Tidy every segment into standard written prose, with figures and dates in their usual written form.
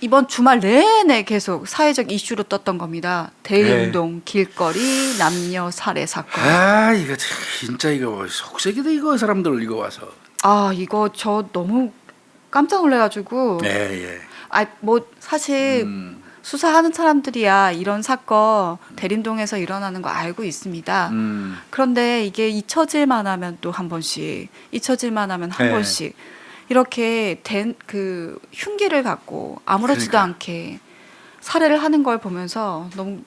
이번 주말 내내 계속 사회적 이슈로 떴던 겁니다. 대림동 길거리 남녀 살해 사건. 아 이거 진짜 이거 속색이다 이거 사람들 이거 와서. 아 이거 저 너무 깜짝 놀래가지고. 예. 아 뭐 사실 수사하는 사람들이야 이런 사건 대림동에서 일어나는 거 알고 있습니다. 그런데 이게 잊혀질만 하면 또 한 번씩, 잊혀질만 하면 한 네. 번씩 이렇게 된 그 흉기를 갖고 아무렇지도 그러니까. 않게 살해를 하는 걸 보면서 너무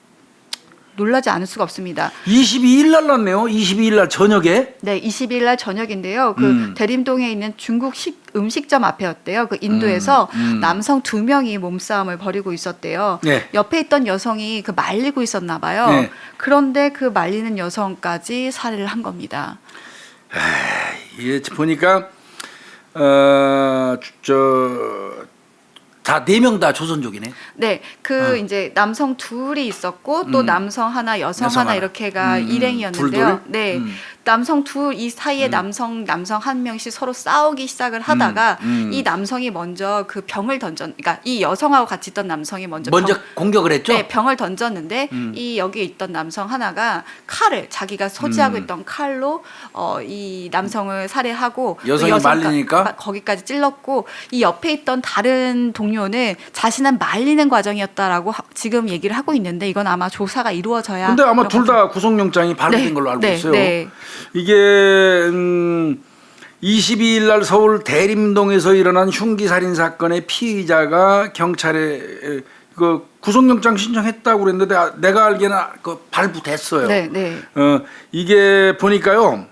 놀라지 않을 수가 없습니다. 22일 날 났네요. 22일 날 저녁에. 네, 20일 날 저녁인데요. 그 대림동에 있는 중국 음식점 앞에였대요. 그 인도에서 남성 2명이 몸싸움을 벌이고 있었대요. 네. 옆에 있던 여성이 그 말리고 있었나 봐요. 네. 그런데 그 말리는 여성까지 살해를 한 겁니다. 이게 보니까 다 4명 다 조선족이네. 네, 이제 남성 2이 있었고 또 남성 하나, 여성 여성 하나 하나. 이렇게가 일행이었는데요. 둘? 네, 남성 2, 이 사이에 남성 한 명씩 서로 싸우기 시작을 하다가 이 남성이 먼저 그 병을 그러니까 이 여성하고 같이 있던 남성이 먼저 공격을 했죠. 네, 병을 던졌는데 이 여기에 있던 남성 하나가 칼을 자기가 소지하고 있던 칼로 이 남성을 살해하고 여성이 말리니까 거기까지 찔렀고 이 옆에 있던 다른 동료는 자신은 말리는 과정이었다라고 지금 얘기를 하고 있는데 이건 아마 조사가 이루어져야. 근데 아마 둘 다 구속영장이 발부된 걸로 알고 있어요. 네. 이게 22일 날 서울 대림동에서 일어난 흉기 살인 사건의 피의자가 경찰에 그 구속영장 신청했다고 그랬는데 내가 알기에는 그 발부됐어요. 네. 이게 보니까요.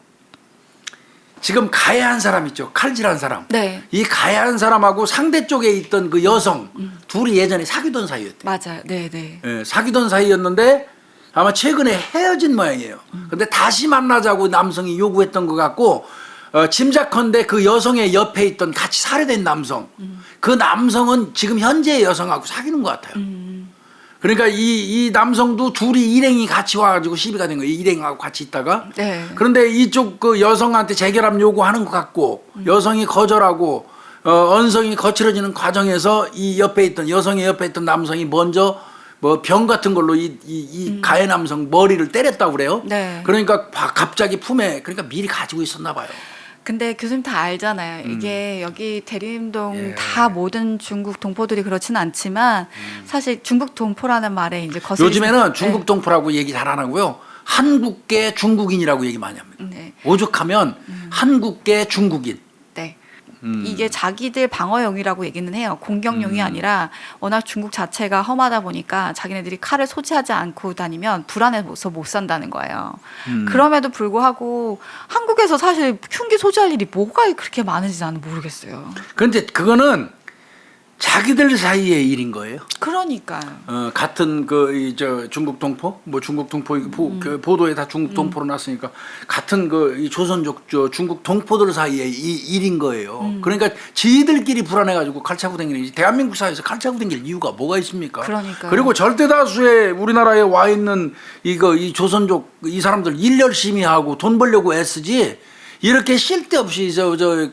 지금 가해한 사람 있죠. 칼질한 사람. 네. 이 가해한 사람하고 상대 쪽에 있던 그 여성 둘이 예전에 사귀던 사이였대요. 맞아요. 네. 예, 사귀던 사이였는데 아마 최근에 헤어진 모양이에요. 근데 다시 만나자고 남성이 요구했던 것 같고 짐작컨대 그 여성의 옆에 있던 같이 살해된 남성 그 남성은 지금 현재의 여성하고 사귀는 것 같아요. 그러니까 이 남성도 둘이 일행이 같이 와가지고 시비가 된 거예요. 일행하고 같이 있다가. 네. 그런데 이쪽 그 여성한테 재결합 요구하는 것 같고 여성이 거절하고 언성이 거칠어지는 과정에서 이 옆에 있던 여성의 옆에 있던 남성이 먼저 뭐 병 같은 걸로 이 가해 남성 머리를 때렸다고 그래요. 네. 그러니까 갑자기 품에 그러니까 미리 가지고 있었나 봐요. 근데 교수님 다 알잖아요. 이게 여기 대림동 예. 다 모든 중국 동포들이 그렇지는 않지만 사실 중국 동포라는 말에 이제 거슬리. 요즘에는 중국 동포라고 얘기 잘 안 하고요. 한국계 중국인이라고 얘기 많이 합니다. 네. 오죽하면 한국계 중국인. 네. 이게 자기들 방어용이라고 얘기는 해요. 공격용이 아니라 워낙 중국 자체가 험하다 보니까 자기네들이 칼을 소지하지 않고 다니면 불안해서 못 산다는 거예요. 그럼에도 불구하고 한국에서 사실 흉기 소지할 일이 뭐가 그렇게 많은지 나는 모르겠어요. 그런데 그거는 자기들 사이의 일인 거예요. 그러니까요. 같은 저 중국 동포, 뭐 중국 동포 그 보도에 다 중국 동포로 났으니까 같은 이 조선족 중국 동포들 사이의 이 일인 거예요. 그러니까 지들끼리 불안해가지고 칼 차고 다니는 대한민국 사회에서 칼 차고 다닐 이유가 뭐가 있습니까? 그러니까요. 그리고 절대 다수의 우리나라에 와 있는 이 조선족 이 사람들 일 열심히 하고 돈 벌려고 애쓰지. 이렇게 쓸데없이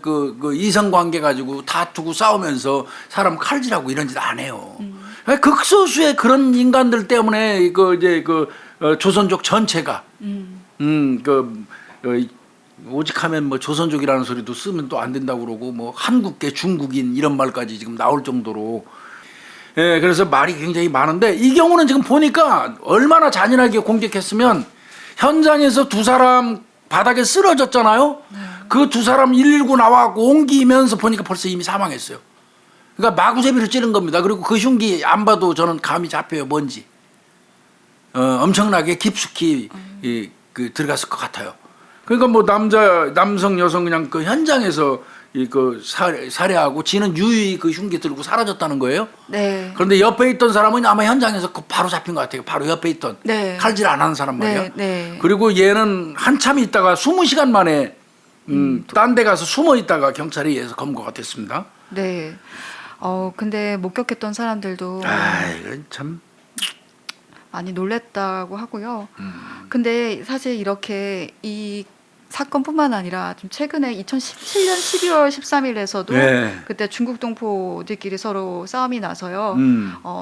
그 이성 관계 가지고 다투고 싸우면서 사람 칼질하고 이런 짓 안 해요. 극소수의 그런 인간들 때문에 조선족 전체가 오직하면 뭐 조선족이라는 소리도 쓰면 또 안 된다고 그러고 뭐 한국계 중국인 이런 말까지 지금 나올 정도로. 예, 그래서 말이 굉장히 많은데 이 경우는 지금 보니까 얼마나 잔인하게 공격했으면 현장에서 두 사람 바닥에 쓰러졌잖아요. 네. 그 두 사람 119 나와갖고 옮기면서 보니까 벌써 이미 사망했어요. 그러니까 마구제비로 찌른 겁니다. 그리고 그 흉기 안 봐도 저는 감이 잡혀요. 뭔지. 엄청나게 깊숙이 들어갔을 것 같아요. 그러니까 뭐 남성, 여성 그냥 그 현장에서 살해하고 지는 유유히 그 흉기 들고 사라졌다는 거예요. 네. 그런데 옆에 있던 사람은 아마 현장에서 바로 잡힌 것 같아요. 바로 옆에 있던 네. 칼질 안 하는 사람 말이야. 네. 그리고 얘는 한참 있다가 20시간 만에 딴 데 가서 숨어 있다가 경찰에 의해서 검거가 됐습니다. 네. 근데 목격했던 사람들도 이건 참 많이 놀랬다고 하고요. 근데 사실 이렇게 이 사건뿐만 아니라 좀 최근에 2017년 12월 13일에서도 네. 그때 중국 동포들끼리 서로 싸움이 나서요.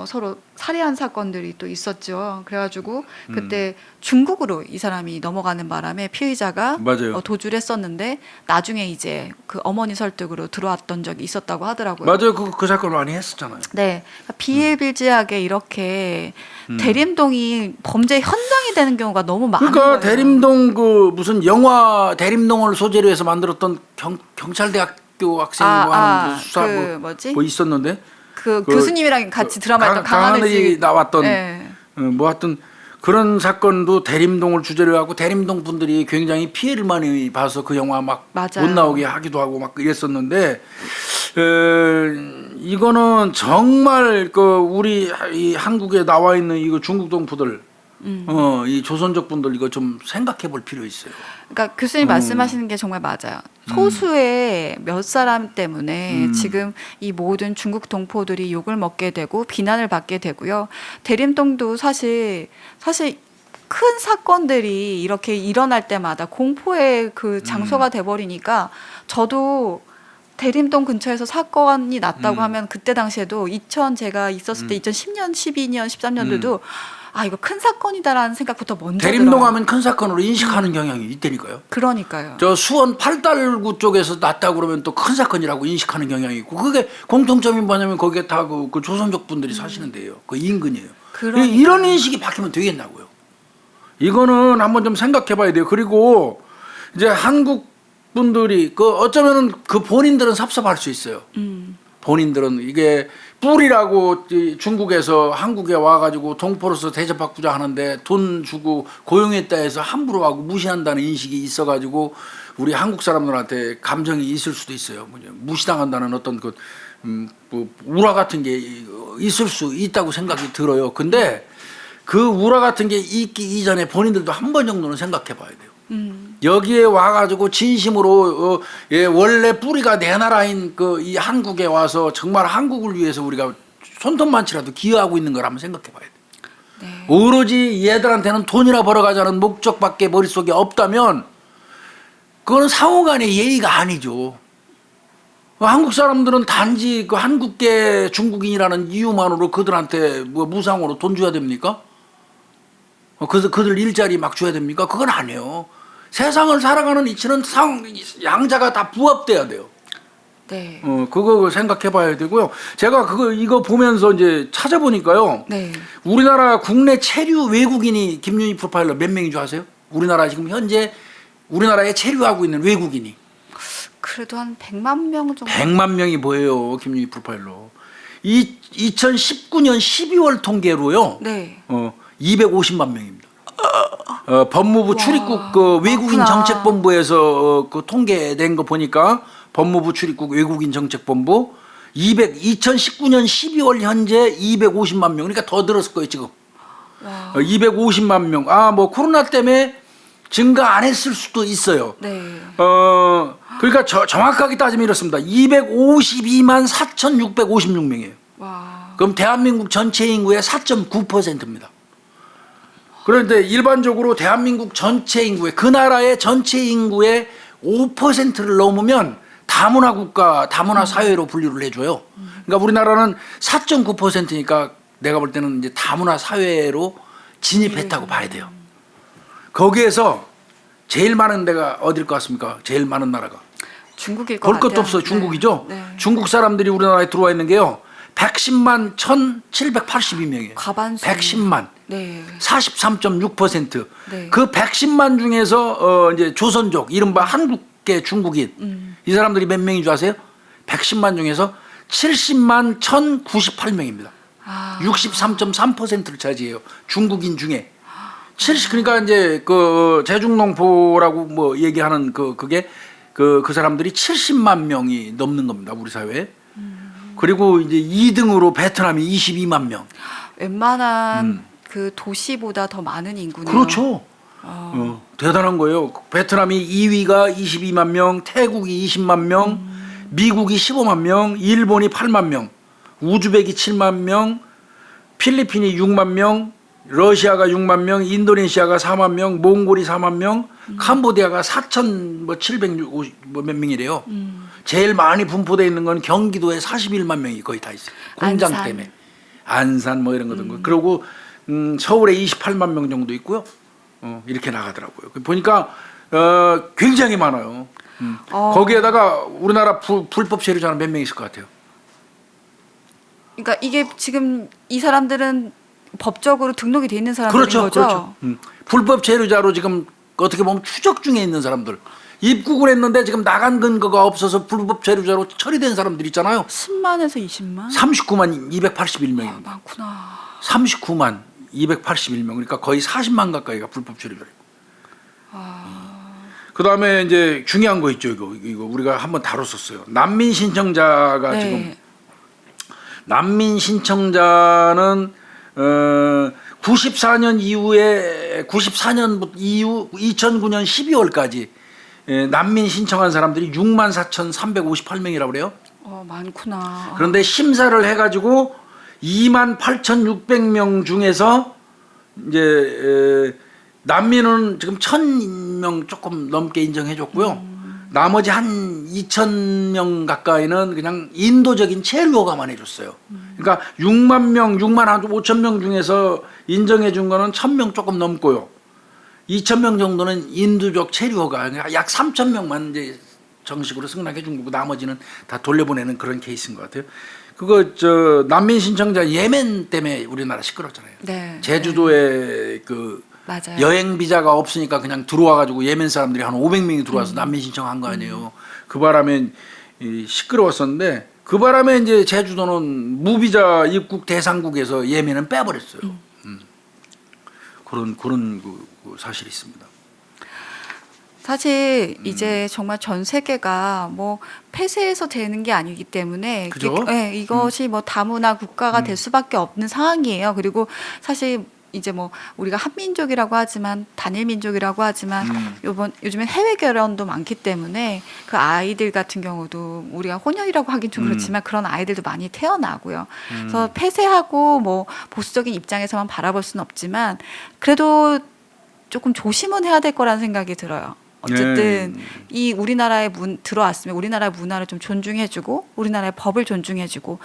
서로 살해한 사건들이 또 있었죠. 그래가지고 그때 중국으로 이 사람이 넘어가는 바람에 피의자가 맞아요. 도주를 했었는데 나중에 이제 그 어머니 설득으로 들어왔던 적이 있었다고 하더라고요. 맞아요. 그 사건 많이 했었잖아요. 네, 그러니까 비일비재하게 이렇게 대림동이 범죄 현장이 되는 경우가 너무 많은 그러니까 거예요. 대림동 그 무슨 영화 대림동을 소재로 해서 만들었던 경찰대학교 학생이 뭐 하는 그 수사 뭐 있었는데 그 교수님이랑 같이 드라마했던 강하늘이 나왔던 네. 뭐 하여튼 그런 사건도 대림동을 주제로 하고 대림동 분들이 굉장히 피해를 많이 봐서 그 영화 막 못 나오게 하기도 하고 막 이랬었는데 이거는 정말 그 우리 이 한국에 나와 있는 이거 중국 동포들 이 조선족 분들 이거 좀 생각해 볼 필요 있어요. 그러니까 교수님 말씀하시는 게 정말 맞아요. 소수의 몇 사람 때문에 지금 이 모든 중국 동포들이 욕을 먹게 되고 비난을 받게 되고요. 대림동도 사실 큰 사건들이 이렇게 일어날 때마다 공포의 그 장소가 돼버리니까 저도 대림동 근처에서 사건이 났다고 하면 그때 당시에도 제가 있었을 때 2010년, 12년, 13년도도 아 이거 큰 사건이다라는 생각부터 먼저 대림동 들어요. 하면 큰 사건으로 인식하는 경향이 있다니까요. 그러니까요. 저 수원 팔달구 쪽에서 났다 그러면 또 큰 사건이라고 인식하는 경향이 있고 그게 공통점이 뭐냐면 거기에 다 그 조선족 분들이 사시는 데예요. 그 인근이에요. 그러니까요. 이런 인식이 바뀌면 되겠냐고요. 이거는 한번 좀 생각해봐야 돼요. 그리고 이제 한국 분들이 그 어쩌면은 그 본인들은 섭섭할 수 있어요. 본인들은 이게 뿔이라고 중국에서 한국에 와가지고 동포로서 대접받고자 하는데 돈 주고 고용했다 해서 함부로 하고 무시한다는 인식이 있어가지고 우리 한국 사람들한테 감정이 있을 수도 있어요. 무시당한다는 어떤 뭐 우라 같은 게 있을 수 있다고 생각이 들어요. 근데 그 우라 같은 게 있기 이전에 본인들도 한 번 정도는 생각해 봐야 돼요. 여기에 와가지고 진심으로 원래 뿌리가 내 나라인 이 한국에 와서 정말 한국을 위해서 우리가 손톱만치라도 기여하고 있는 걸 한번 생각해 봐야 돼요. 네. 오로지 얘들한테는 돈이나 벌어가자는 목적밖에 머릿속에 없다면 그거는 상호간의 예의가 아니죠. 한국 사람들은 단지 그 한국계 중국인이라는 이유만으로 그들한테 뭐 무상으로 돈 줘야 됩니까? 그래서 그들 일자리 막 줘야 됩니까? 그건 아니에요. 세상을 살아가는 이치는 양자가 다 부합돼야 돼요. 네. 그거 생각해 봐야 되고요. 제가 이거 보면서 이제 찾아보니까요. 네. 우리나라 국내 체류 외국인이 김윤희 프로파일러 몇 명인 줄 아세요? 우리나라 지금 현재 우리나라에 체류하고 있는 외국인이. 그래도 한 100만 명 정도. 100만 명이 뭐예요, 김윤희 프로파일러. 2019년 12월 통계로요. 네. 250만 명입니다. 법무부 출입국 외국인 많구나. 정책본부에서 그 통계된 거 보니까 법무부 출입국 외국인 정책본부 2019년 12월 현재 250만 명. 그러니까 더 늘었을 거예요, 지금. 250만 명. 뭐 코로나 때문에 증가 안 했을 수도 있어요. 네. 그러니까 정확하게 따지면 이렇습니다. 252만 4,656명이에요. 와. 그럼 대한민국 전체 인구의 4.9%입니다. 그런데 일반적으로 대한민국 전체 인구의 그 나라의 전체 인구의 5%를 넘으면 다문화 국가, 다문화 사회로 분류를 해줘요. 그러니까 우리나라는 4.9%니까 내가 볼 때는 이제 다문화 사회로 진입했다고 봐야 돼요. 거기에서 제일 많은 데가 어딜 것 같습니까? 제일 많은 나라가. 중국일 것 볼 것도 같아요. 없어요. 중국이죠. 네. 중국 사람들이 우리나라에 들어와 있는 게요. 110만 1,782명이에요. 과반수. 110만. 네. 43.6%. 네. 그 110만 중에서 이제 조선족, 이른바 한국계 중국인. 이 사람들이 몇 명인 줄 아세요? 110만 중에서 70만 1,098명입니다. 63.3%를 차지해요. 중국인 중에. 그러니까 이제 제중농포라고 뭐 얘기하는 그게 그 사람들이 70만 명이 넘는 겁니다. 우리 사회에. 그리고 이제 2등으로 베트남이 22만 명. 웬만한 그 도시보다 더 많은 인구네요. 그렇죠. 대단한 거예요. 베트남이 2위가 22만 명, 태국이 20만 명, 미국이 15만 명, 일본이 8만 명, 우즈벡이 7만 명, 필리핀이 6만 명, 러시아가 6만 명, 인도네시아가 4만 명, 몽골이 4만 명, 캄보디아가 4,750 몇 명이래요. 제일 많이 분포되어 있는 건 경기도에 41만 명이 거의 다 있어요. 공장 안산. 때문에. 안산 뭐 이런 거든 거. 그리고 서울에 28만 명 정도 있고요. 이렇게 나가더라고요. 보니까 굉장히 많아요. 거기에다가 우리나라 불법 체류자는 몇 명 있을 것 같아요. 그러니까 이게 지금 이 사람들은 법적으로 등록이 돼 있는 사람들인 그렇죠, 거죠. 그렇죠. 불법 체류자로 지금 어떻게 보면 추적 중에 있는 사람들, 입국을 했는데 지금 나간 근거가 없어서 불법 체류자로 처리된 사람들 있잖아요. 10만에서 20만? 39만 281명입니다. 많구나. 39만 281명. 그러니까 거의 40만 가까이가 불법 체류자예요. 그다음에 이제 중요한 거 있죠. 이거 우리가 한번 다뤘었어요. 난민 신청자가 네. 지금 난민 신청자는 94년 이후에 94년 이후 2009년 12월까지 난민 신청한 사람들이 64,358명이라고 그래요. 많구나. 그런데 심사를 해가지고 28,600명 중에서 이제 난민은 지금 1,000명 조금 넘게 인정해줬고요. 나머지 한 2,000명 가까이는 그냥 인도적인 체류허가만 해줬어요. 그러니까 6만 명, 6만 한 5천 명 중에서 인정해준 거는 1,000명 조금 넘고요. 2,000명 정도는 인도적 체류허가, 그러니까 약 3,000명만 이제 정식으로 승낙해준 거고 나머지는 다 돌려보내는 그런 케이스인 것 같아요. 그거 난민 신청자 예멘 때문에 우리나라 시끄럽잖아요. 네. 제주도에 그 맞아요. 여행 비자가 없으니까 그냥 들어와가지고 예멘 사람들이 한 500명이 들어와서 난민 신청한 거 아니에요. 그 바람에 시끄러웠었는데 그 바람에 이제 제주도는 무비자 입국 대상국에서 예멘은 빼버렸어요. 그런 그 사실이 있습니다. 사실 이제 정말 전 세계가 뭐 폐쇄해서 되는 게 아니기 때문에 그죠? 이것이 뭐 다문화 국가가 될 수밖에 없는 상황이에요. 그리고 사실 이제 뭐 우리가 한민족이라고 하지만 단일 민족이라고 하지만 요즘엔 해외 결혼도 많기 때문에 그 아이들 같은 경우도 우리가 혼혈이라고 하긴 좀 그렇지만 그런 아이들도 많이 태어나고요. 그래서 폐쇄하고 뭐 보수적인 입장에서만 바라볼 수는 없지만 그래도 조금 조심은 해야 될 거라는 생각이 들어요. 어쨌든 이 우리나라에 들어왔으면 우리나라 문화를 좀 존중해주고 우리나라의 법을 존중해주고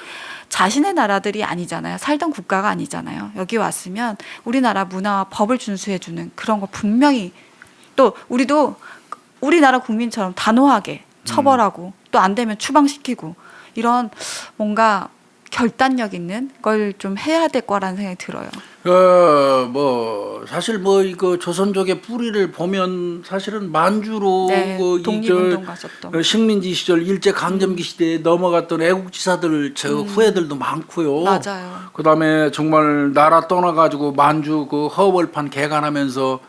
자신의 나라들이 아니잖아요. 살던 국가가 아니잖아요. 여기 왔으면 우리나라 문화와 법을 준수해주는 그런 거 분명히 또 우리도 우리나라 국민처럼 단호하게 처벌하고 또 안 되면 추방시키고 이런 뭔가 결단력 있는 걸 좀 해야 될 거라는 생각이 들어요. 뭐 사실 뭐 이거 조선족의 뿌리를 보면 사실은 만주로 네, 그 독립운동 가셨던 식민지 시절 일제 강점기 시대에 넘어갔던 애국지사들 후예들도 많고요. 맞아요. 그다음에 정말 나라 떠나가지고 만주 그 허벌판 개간하면서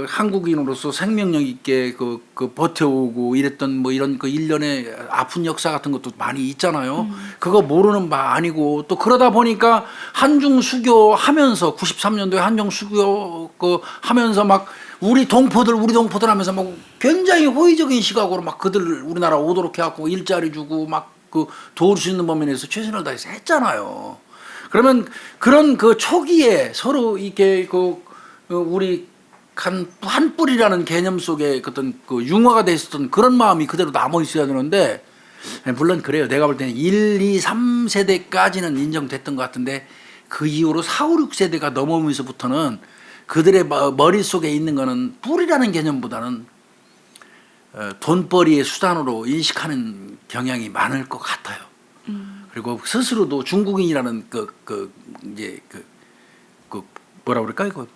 한국인으로서 생명력 있게 그 버텨오고 이랬던 뭐 이런 그 일련의 아픈 역사 같은 것도 많이 있잖아요. 그거 모르는 바 아니고 또 그러다 보니까 한중 수교 하면서 93년도에 한중 수교 그 하면서 막 우리 동포들 하면서 막 굉장히 호의적인 시각으로 막 그들 우리나라 오도록 해갖고 일자리 주고 막 그 도울 수 있는 범위에서 최선을 다해서 했잖아요. 그러면 그런 그 초기에 서로 이렇게 우리 한 뿌리라는 개념 속에 어떤 그 융화가 돼 있었던 그런 마음이 그대로 남아 있어야 되는데 물론 그래요. 내가 볼 때는 1, 2, 3세대까지는 인정됐던 것 같은데 그 이후로 4, 5, 6세대가 넘어오면서부터는 그들의 머릿속에 있는 거는 뿌리라는 개념보다는 돈벌이의 수단으로 인식하는 경향이 많을 것 같아요. 그리고 스스로도 중국인이라는 이제 뭐라 그럴까 이거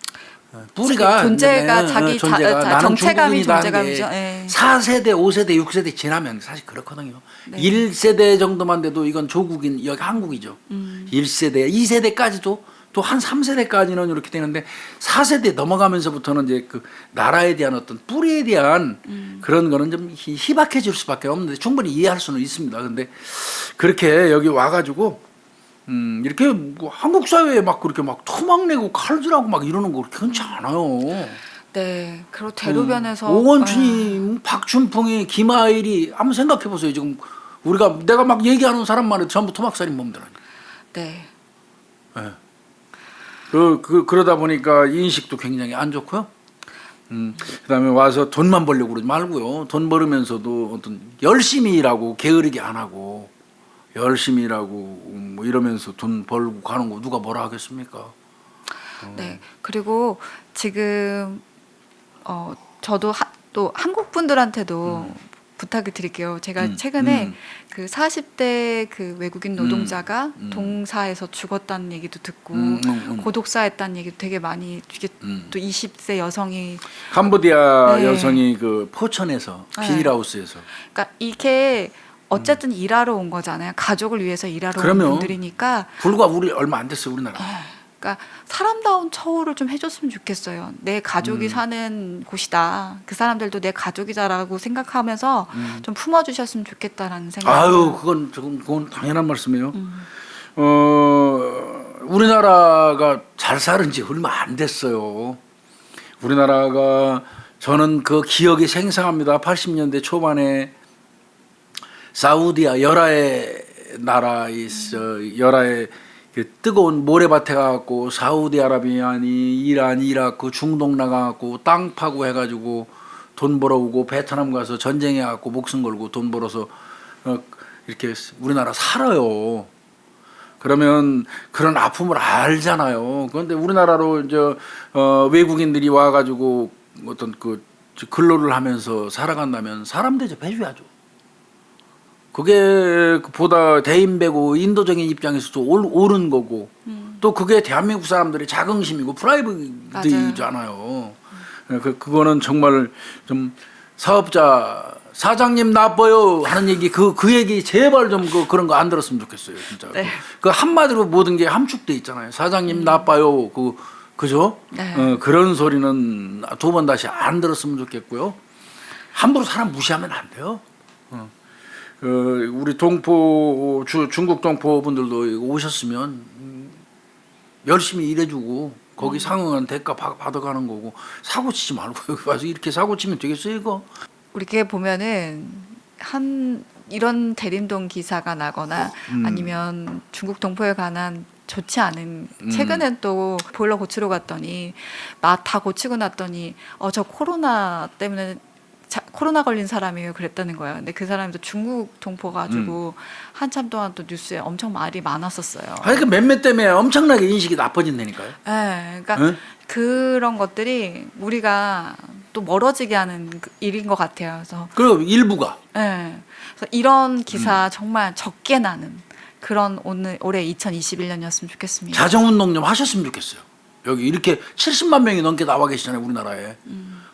뿌리가 존재가 자기 나는 정체감이 중국인이라는 게 존재감이죠. 예. 4세대, 5세대, 6세대 지나면 사실 그렇거든요. 네. 1세대 정도만 돼도 이건 조국인, 여기 한국이죠. 1세대, 2세대까지도 또 한 3세대까지는 이렇게 되는데 4세대 넘어가면서부터는 이제 그 나라에 대한 어떤 뿌리에 대한 그런 거는 좀 희박해질 수밖에 없는데 충분히 이해할 수는 있습니다. 근데 그렇게 여기 와가지고 이렇게 뭐 한국 사회에 막 그렇게 막 토막 내고 칼질하고 막 이러는 거 그렇지 않아요. 네, 그리고 대로변에서 오원춘이, 박춘풍이, 김하일이 한번 생각해 보세요. 지금 내가 막 얘기하는 사람만 해도 전부 토막살인 몸들 아니에요. 네. 네. 그러다 보니까 인식도 굉장히 안 좋고요. 그다음에 와서 돈만 벌려고 그러지 말고요. 돈 벌으면서도 어떤 열심히 일하고 게으르게 안 하고 열심히 일하고 뭐 이러면서 돈 벌고 가는 거 누가 뭐라 하겠습니까? 네. 그리고 지금 저도 또 한국 분들한테도 부탁을 드릴게요. 제가 최근에 그 40대 그 외국인 노동자가 동사에서 죽었다는 얘기도 듣고 고독사했다는 얘기도 되게 많이 이게 또 20세 여성이 캄보디아 네. 여성이 그 포천에서 네. 비닐하우스에서 그러니까 이게 어쨌든 일하러 온 거잖아요. 가족을 위해서 일하러 그럼요. 온 분들이니까 불과 우리 얼마 안 됐어요 우리나라. 그러니까 사람다운 처우를 좀 해줬으면 좋겠어요. 내 가족이 사는 곳이다. 그 사람들도 내 가족이다라고 생각하면서 좀 품어주셨으면 좋겠다라는 생각. 아유 그건 당연한 말씀이에요. 우리나라가 잘 사는 지 얼마 안 됐어요. 우리나라가 저는 그 기억이 생생합니다. 80년대 초반에 사우디아 열아의 나라에 열아의 그 뜨거운 모래밭에 가갖고 사우디아라비아니 이란 이라크 중동 나가갖고 땅 파고 해가지고 돈 벌어오고 베트남 가서 전쟁해갖고 목숨 걸고 돈 벌어서 이렇게 우리나라 살아요. 그러면 그런 아픔을 알잖아요. 그런데 우리나라로 외국인들이 와가지고 어떤 그 근로를 하면서 살아간다면 사람 대접해줘야죠. 그게 보다 대인배고 인도적인 입장에서도 옳은 거고 또 그게 대한민국 사람들의 자긍심이고 프라이드잖아요. 그거는 정말 좀 사업자 사장님 나빠요 하는 얘기 그 얘기 제발 좀 그런 거 안 들었으면 좋겠어요 진짜. 네. 그 한마디로 모든 게 함축돼 있잖아요. 사장님 나빠요 그죠? 네. 그런 소리는 두 번 다시 안 들었으면 좋겠고요. 함부로 사람 무시하면 안 돼요. 우리 중국 동포 분들도 오셨으면 열심히 일해주고 거기 상응한 대가 받아가는 거고 사고 치지 말고 여기 와서 이렇게 사고 치면 되겠어요 이거? 우리게 보면은 이런 대림동 기사가 나거나 아니면 중국 동포에 관한 좋지 않은 최근엔 또 보일러 고치러 갔더니 다 고치고 났더니 저 코로나 때문에 코로나 걸린 사람이에요 그랬다는 거예요. 근데 그 사람도 중국 동포 가지고 한참 동안 또 뉴스에 엄청 말이 많았었어요. 아니 그 몇몇 때문에 엄청나게 인식이 나빠진다니까요. 네, 그러니까 응? 그런 것들이 우리가 또 멀어지게 하는 일인 것 같아요. 그래서 그리고 일부가 그래서 이런 기사 정말 적게 나는 그런 올해 2021년이었으면 좋겠습니다. 자정운동 좀 하셨으면 좋겠어요. 여기 이렇게 70만 명이 넘게 나와 계시잖아요 우리나라에.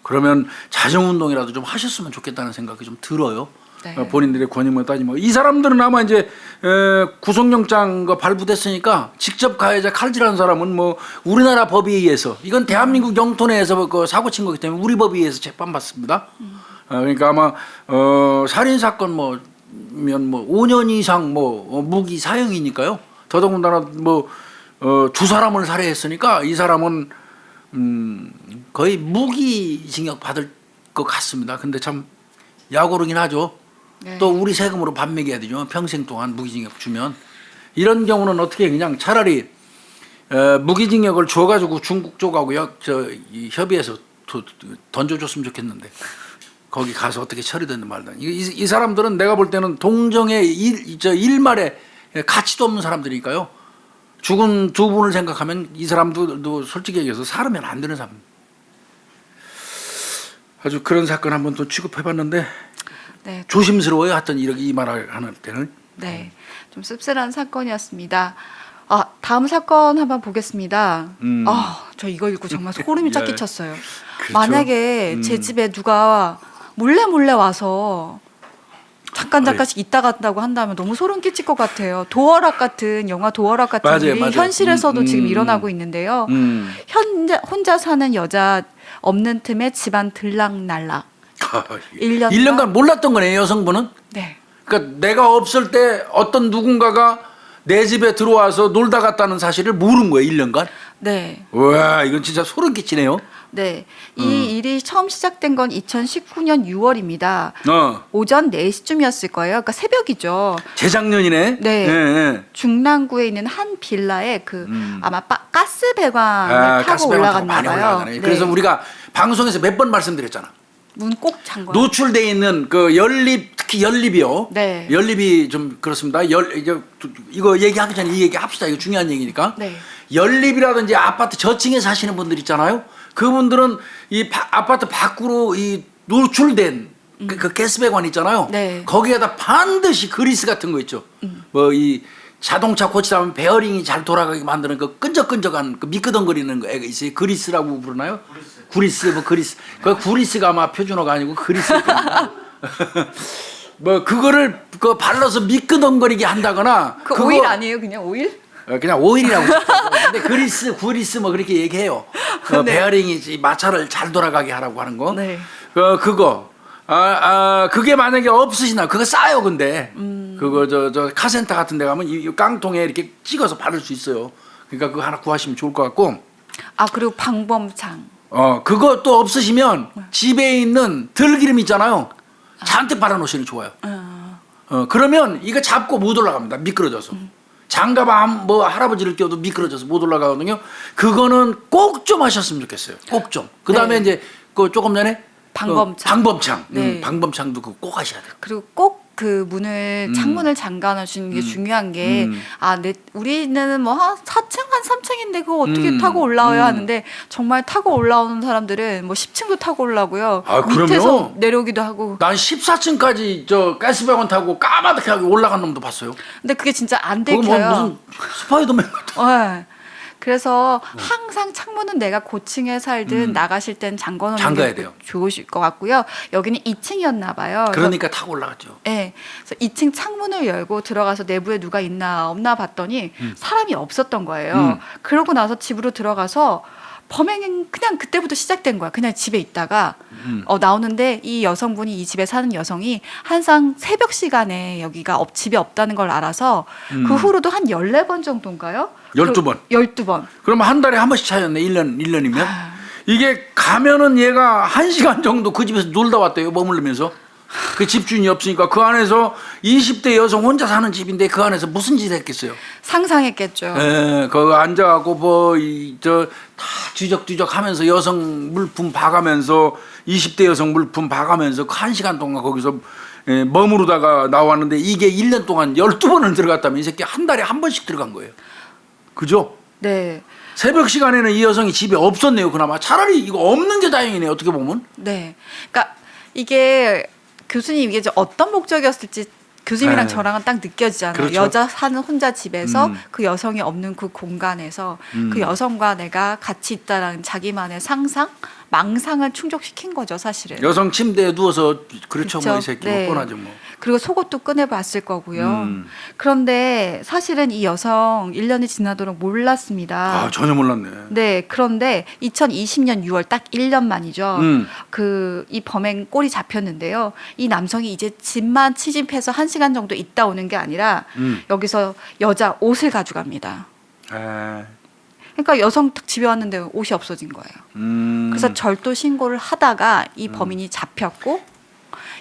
그러면 자정운동이라도 좀 하셨으면 좋겠다는 생각이 좀 들어요. 네. 본인들의 권위만 따지면 이 사람들은 아마 이제 구속영장 발부됐으니까 직접 가해자 칼질한 사람은 뭐 우리나라 법에 의해서 이건 대한민국 영토 내에서 사고 친 거기 때문에 우리 법에 의해서 재판받습니다. 그러니까 아마 살인 사건 뭐면 5년 이상 무기 사형이니까요. 더더군다나 두 사람을 살해했으니까 이 사람은 거의 무기징역 받을 것 같습니다. 근데 참 약오르긴 하죠. 네. 또 우리 세금으로 밥 먹여야 되죠. 평생 동안 무기징역 주면. 이런 경우는 어떻게 그냥 차라리 무기징역을 줘가지고 중국 쪽하고 협의해서 던져줬으면 좋겠는데 거기 가서 어떻게 처리되는 말다. 이 사람들은 내가 볼 때는 동정의 일말에 가치도 없는 사람들이니까요. 죽은 두 분을 생각하면 이 사람도 솔직히 얘기해서 살으면 안 되는 사람. 아주 그런 사건 한번 또 취급해봤는데 네, 조심스러워요. 하여튼 이 말을 하는 때는. 네, 좀 씁쓸한 사건이었습니다. 다음 사건 한번 보겠습니다. 저 이거 읽고 정말 소름이 쫙 예. 끼쳤어요. 그렇죠. 만약에 제 집에 누가 몰래 와서 잠깐씩 있다 간다고 한다면 너무 소름 끼칠 것 같아요. 도어락 같은 영화 도어락 같은 맞아요, 일이 맞아요. 현실에서도 지금 일어나고 있는데요. 혼자 사는 여자 없는 틈에 집안 들락날락. 1년간 몰랐던 거네 여성분은. 네. 그러니까 내가 없을 때 어떤 누군가가 내 집에 들어와서 놀다 갔다는 사실을 모른 거예요 1년간. 네. 와 이건 진짜 소름 끼치네요. 네. 이 일이 처음 시작된 건 2019년 6월입니다. 오전 4시쯤이었을 거예요. 그러니까 새벽이죠. 재작년이네. 네. 예, 예. 중랑구에 있는 한 빌라에 아마 가스 배관을 타고 가스배관 타고 올라갔나 많이 봐요. 올라가네. 네. 그래서 우리가 방송에서 몇 번 말씀드렸잖아. 문 꼭 잠궈. 노출돼 있는 그 연립, 특히 연립이요. 네. 연립이 좀 그렇습니다. 이거 얘기하기 전에 이 얘기 합시다. 이거 중요한 얘기니까. 네. 연립이라든지 아파트 저층에 사시는 분들 있잖아요. 그분들은 이 아파트 밖으로 이 노출된 그 가스배관 있잖아요. 네. 거기에다 반드시 그리스 같은 거 있죠. 뭐 이 자동차 고치다 보면 베어링이 잘 돌아가게 만드는 그 끈적끈적한 그 미끄덩거리는 거 애가 있어요. 그리스라고 부르나요? 구리스 뭐 그리스. 그 구리스가 아마 표준어가 아니고 그리스일 겁니다. 뭐 그거를 그 발라서 미끄덩거리게 한다거나 그 오일 아니에요, 그냥 오일? 그냥 오일이라고. 근데 그리스, 구리스 뭐 그렇게 얘기해요. 네. 베어링이 마찰을 잘 돌아가게 하라고 하는 거. 네. 그거. 그게 만약에 없으시나 그거 싸요. 근데 그거 저 카센터 같은 데 가면 이 깡통에 이렇게 찍어서 바를 수 있어요. 그러니까 그거 하나 구하시면 좋을 것 같고. 그리고 방범창. 그거 또 없으시면 집에 있는 들기름 있잖아요. 잔뜩 발라 놓으시는 게 좋아요. 그러면 이거 잡고 못 올라갑니다. 미끄러져서. 장갑 뭐 할아버지를 껴도 미끄러져서 못 올라가거든요. 그거는 꼭 좀 하셨으면 좋겠어요. 꼭 좀. 그다음에 네. 이제 그 조금 전에 방범창. 방범창. 네. 방범창도 그거 꼭 하셔야 돼요. 그리고 꼭 그 창문을 잠가 놓으시는 게 중요한 게, 우리는 뭐 한 4층, 한 3층인데 그거 어떻게 타고 올라와야 하는데, 정말 타고 올라오는 사람들은 뭐 10층도 타고 올라오고요. 밑에서 그럼요. 내려오기도 하고. 난 14층까지 저 가스배관 타고 까마득하게 올라간 놈도 봤어요. 근데 그게 진짜 안 그거 뭐 들켜요. 무슨 스파이더맨 같은. 네. 그래서 항상 창문은 내가 고층에 살든 나가실 땐 잠궈놓는 잠가야 게 돼요. 좋으실 것 같고요. 여기는 2층이었나 봐요. 그러니까 타고 올라갔죠. 네. 그래서 2층 창문을 열고 들어가서 내부에 누가 있나 없나 봤더니 사람이 없었던 거예요. 그러고 나서 집으로 들어가서 범행은 그냥 그때부터 시작된 거야. 그냥 집에 있다가 나오는데 이 여성분이, 이 집에 사는 여성이 항상 새벽 시간에 여기가 집에 없다는 걸 알아서 그 후로도 한 14번 정도인가요? 12번. 12번. 그러면 한 달에 한 번씩 차였네. 1년이면. 이게 가면은 얘가 1시간 정도 그 집에서 놀다 왔대요. 머물면서. 그 집주인이 없으니까 그 안에서 20대 여성 혼자 사는 집인데 그 안에서 무슨 짓을 했겠어요? 상상했겠죠. 예, 거기 앉아갖고 다 뒤적뒤적 하면서 여성 물품 봐가면서 20대 여성 물품 봐가면서 1시간 동안 거기서 머무르다가 나왔는데 이게 1년 동안 12번을 들어갔다면 이 새끼 한 달에 한 번씩 들어간 거예요. 그죠? 네. 새벽 시간에는 이 여성이 집에 없었네요. 그나마 차라리 이거 없는 게 다행이네요. 어떻게 보면. 네. 그러니까 이게 교수님 이게 어떤 목적이었을지 교수님이랑 네. 저랑은 딱 느껴지잖아요. 그렇죠. 여자 사는 혼자 집에서 그 여성이 없는 그 공간에서 그 여성과 내가 같이 있다라는 자기만의 상상, 망상을 충족시킨 거죠, 사실은. 여성 침대에 누워서 그렇죠. 뭐 이 새끼 네. 뻔하죠 뭐. 그리고 속옷도 꺼내봤을 거고요. 그런데 사실은 이 여성 1년이 지나도록 몰랐습니다. 전혀 몰랐네. 네, 그런데 2020년 6월 딱 1년 만이죠. 이 범행 꼴이 잡혔는데요. 이 남성이 이제 집만 침입해서 1시간 정도 있다 오는 게 아니라 여기서 여자 옷을 가져갑니다. 그러니까 여성 딱 집에 왔는데 옷이 없어진 거예요. 그래서 절도 신고를 하다가 이 범인이 잡혔고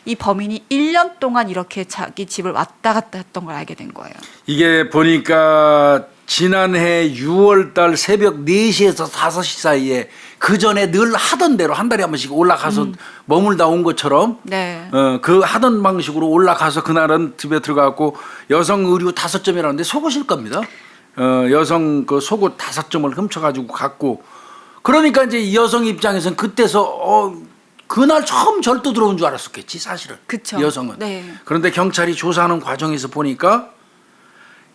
이 범인이 1년 동안 이렇게 자기 집을 왔다 갔다 했던 걸 알게 된 거예요. 이게 보니까 지난해 6월 달 새벽 4시에서 5시 사이에 그 전에 늘 하던 대로 한 달에 한 번씩 올라가서 머물다 온 것처럼 네. 그 하던 방식으로 올라가서 그날은 집에 들어가고 여성 의류 5점이라는데 속옷일 겁니다. 여성 그 속옷 5점을 훔쳐가지고 갔고 그러니까 이제 이 여성 입장에서는 그때서 그날 처음 절도 들어온 줄 알았었겠지 사실은. 그쵸. 여성은. 네. 그런데 경찰이 조사하는 과정에서 보니까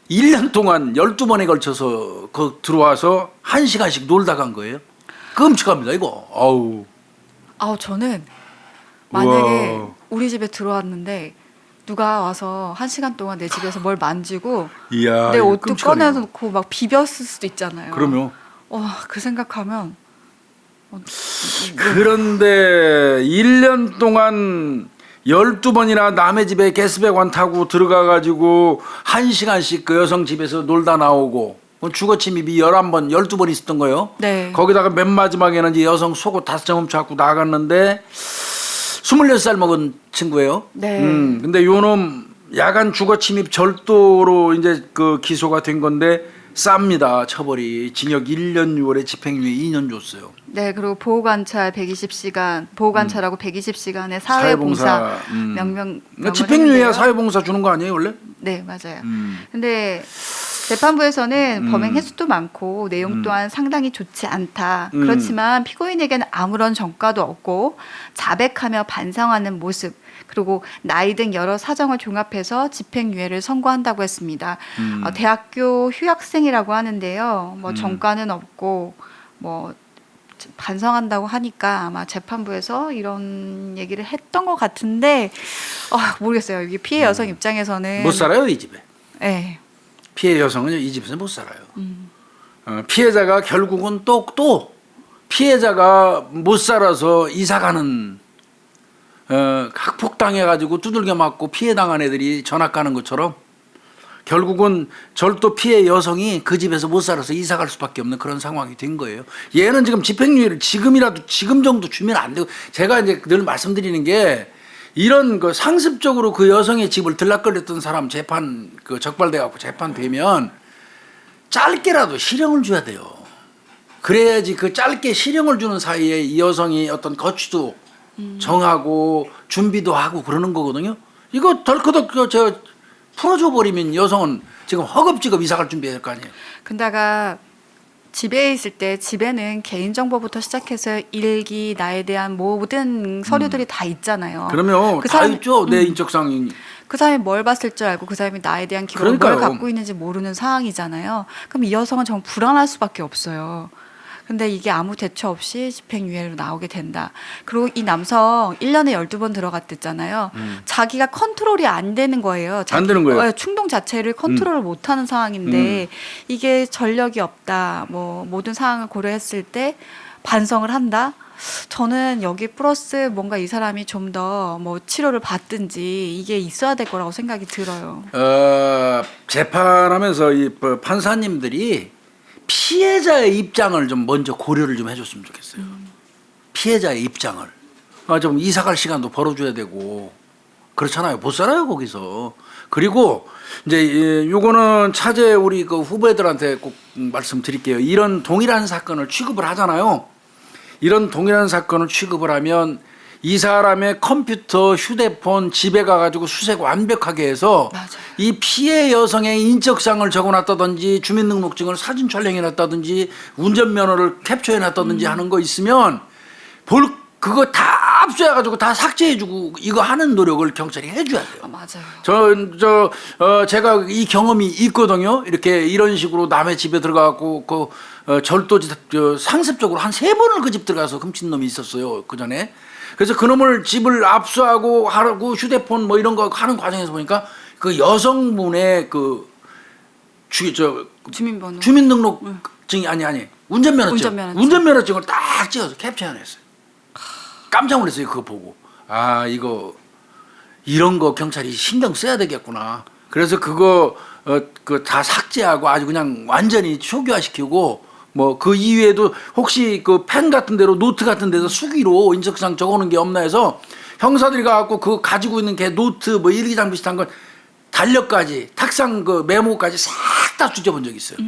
1년 동안 12번에 걸쳐서 들어와서 1시간씩 놀다 간 거예요. 끔찍합니다 이거. 저는 만약에 우와. 우리 집에 들어왔는데 누가 와서 1시간 동안 내 집에서 뭘 만지고 이야, 내 이거 옷도 끔찍하네요. 꺼내놓고 막 비볐을 수도 있잖아요. 그럼요. 그 생각하면 그런데 1년 동안 12번이나 남의 집에 가스배관 타고 들어가 가지고 1시간씩 그 여성 집에서 놀다 나오고 주거 침입이 11번, 12번 있었던 거예요. 네. 거기다가 맨 마지막에는 이제 여성 속옷 5장 훔쳐갖고 나갔는데 26살 먹은 친구예요. 네. 근데 요놈 야간 주거 침입 절도로 이제 그 기소가 된 건데 쌉니다. 처벌이 징역 1년 6월에 집행유예 2년 줬어요. 네, 그리고 보호관찰 120시간, 보호관찰하고 120시간의 사회봉사 명령 집행유예야 했는데요. 사회봉사 주는 거 아니에요 원래? 네, 맞아요. 근데 재판부에서는 범행 횟수도 많고 내용 또한 상당히 좋지 않다. 그렇지만 피고인에게는 아무런 전과도 없고 자백하며 반성하는 모습, 그리고 나이 등 여러 사정을 종합해서 집행유예를 선고한다고 했습니다. 대학교 휴학생이라고 하는데요. 뭐 전과는 없고 뭐 반성한다고 하니까 아마 재판부에서 이런 얘기를 했던 것 같은데 모르겠어요. 이게 피해 여성 입장에서는 못 살아요 이 집에. 네. 피해 여성은 이 집에서 못 살아요. 피해자가 결국은 또 피해자가 못 살아서 이사가는 학폭당해가지고 두들겨 맞고 피해 당한 애들이 전학 가는 것처럼 결국은 절도 피해 여성이 그 집에서 못 살아서 이사 갈 수밖에 없는 그런 상황이 된 거예요. 얘는 지금 집행유예를 지금 정도 주면 안 되고, 제가 이제 늘 말씀드리는 게 이런 그 상습적으로 그 여성의 집을 들락거렸던 사람 재판 그 적발돼 갖고 재판되면 짧게라도 실형을 줘야 돼요. 그래야지 그 짧게 실형을 주는 사이에 이 여성이 어떤 거취도 정하고 준비도 하고 그러는 거거든요. 이거 덜커덕 저 풀어줘 버리면 여성은 지금 허겁지겁 이사 갈 준비해야 될 거 아니에요. 근데가 집에 있을 때 집에는 개인정보부터 시작해서 일기, 나에 대한 모든 서류들이 다 있잖아요. 그러면 그 다 사람, 있죠. 내 인적사항이. 그 사람이 뭘 봤을 줄 알고 그 사람이 나에 대한 기록을 뭘 그러니까요. 갖고 있는지 모르는 상황이잖아요. 그럼 이 여성은 정말 불안할 수밖에 없어요. 근데 이게 아무 대처 없이 집행유예로 나오게 된다. 그리고 이 남성 1년에 12번 들어갔댔잖아요. 자기가 컨트롤이 안 되는 거예요. 안 되는 거예요. 충동 자체를 컨트롤을 못하는 상황인데 이게 전력이 없다. 뭐 모든 상황을 고려했을 때 반성을 한다. 저는 여기 플러스 뭔가 이 사람이 좀 더 뭐 치료를 받든지 이게 있어야 될 거라고 생각이 들어요. 재판하면서 이 판사님들이 피해자의 입장을 좀 먼저 고려를 좀 해줬으면 좋겠어요. 피해자의 입장을. 좀 이사갈 시간도 벌어줘야 되고 그렇잖아요. 못 살아요 거기서. 그리고 이제 요거는 차제 우리 그 후배들한테 꼭 말씀드릴게요. 이런 동일한 사건을 취급을 하잖아요. 이런 동일한 사건을 취급을 하면 이 사람의 컴퓨터, 휴대폰 집에 가가지고 수색 완벽하게 해서 맞아요. 이 피해 여성의 인적사항을 적어놨다든지 주민등록증을 사진 촬영해놨다든지 운전면허를 캡처해놨다든지 하는 거 있으면 그거 다 압수해가지고 다 삭제해주고 이거 하는 노력을 경찰이 해줘야 돼요. 맞아요. 제가 이 경험이 있거든요. 이렇게 이런 식으로 남의 집에 들어가고 절도지 상습적으로 한 3번을 그 집 들어가서 훔친 놈이 있었어요. 그 전에. 그래서 그놈을 집을 압수하고 하고 휴대폰 뭐 이런 거 하는 과정에서 보니까 그 여성분의 그 주민등록증이 아니 운전면허증을 딱 찍어서 캡처해냈어요. 깜짝 놀랐어요. 그거 보고 이거 이런 거 경찰이 신경 써야 되겠구나. 그래서 그거 다 삭제하고 아주 그냥 완전히 초기화시키고 뭐 그 이외에도 혹시 그 펜 같은 데로 노트 같은 데서 수기로 인적사항 적어놓은 게 없나 해서 형사들이 가갖고 그 가지고 있는 게 노트 뭐 일기장 비슷한 건 달력까지 탁상 그 메모까지 싹 다 뒤져본 적이 있어요.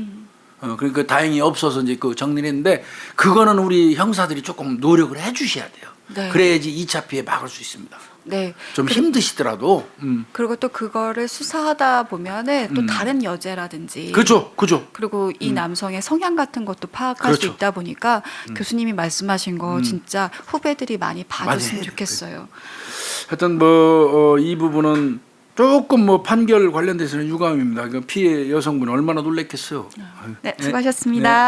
그러니까 다행히 없어서 이제 그 정리를 했는데 그거는 우리 형사들이 조금 노력을 해주셔야 돼요. 네. 그래야지 2차 피해 막을 수 있습니다. 네. 좀 힘드시더라도. 그리고 또 그거를 수사하다 보면은 또 다른 여죄라든지. 그죠. 그리고 이 남성의 성향 같은 것도 파악할 그렇죠. 수 있다 보니까 교수님이 말씀하신 거 진짜 후배들이 많이 봐줬으면 좋겠어요. 하여튼 이 부분은 조금 판결 관련돼서는 유감입니다. 그 피해 여성분 얼마나 놀랬겠어요. 네, 수고하셨습니다.